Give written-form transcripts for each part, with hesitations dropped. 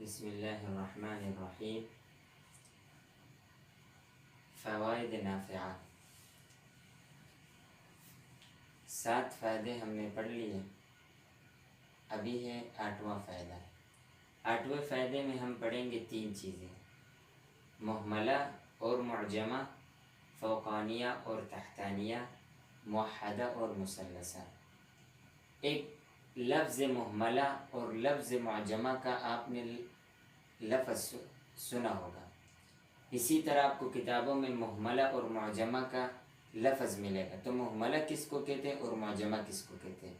بسم اللہ الرحمن الرحیم۔ فوائد نافعہ، 7 فائدے ہم نے پڑھ لیے، ابھی ہے 8واں فائدہ۔ 8ویں فائدے میں ہم پڑھیں گے 3 چیزیں: مہملہ اور معجمہ، فوقانیہ اور تحتانیہ، موحدہ اور مثلثہ۔ ایک لفظ مہملہ اور لفظ معجمہ کا آپ نے لفظ سنا ہوگا، اسی طرح آپ کو کتابوں میں مہملہ اور معجمہ کا لفظ ملے گا۔ تو مہملہ کس کو کہتے ہیں اور معجمہ کس کو کہتے ہیں؟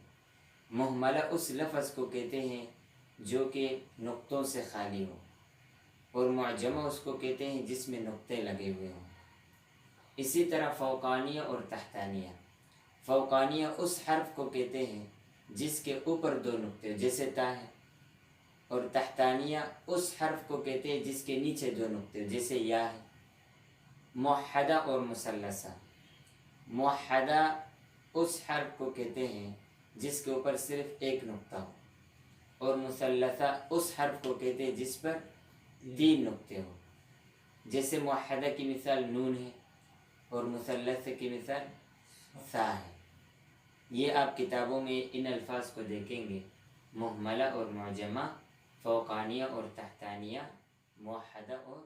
مہملہ اس لفظ کو کہتے ہیں جو کہ نقطوں سے خالی ہو، اور معجمہ اس کو کہتے ہیں جس میں نقطے لگے ہوئے ہوں۔ اسی طرح فوقانیہ اور تحتانیہ، فوقانیہ اس حرف کو کہتے ہیں جس کے اوپر 2 نقطے جیسے تا ہے، اور تحتانیہ اس حرف کو کہتے ہیں جس کے نیچے 2 نقطے جیسے یا ہے۔ موحدہ اور مثلثہ، موحدہ اس حرف کو کہتے ہیں جس کے اوپر صرف 1 نقطہ ہو، اور مثلثہ اس حرف کو کہتے ہیں جس پر 3 نقطے ہو۔ جیسے موحدہ کی مثال نون ہے اور مثلثہ کی مثال سا ہے۔ یہ آپ کتابوں میں ان الفاظ کو دیکھیں گے: مہملہ اور معجمہ، فوقانیہ اور تحتانیہ، موحدہ اور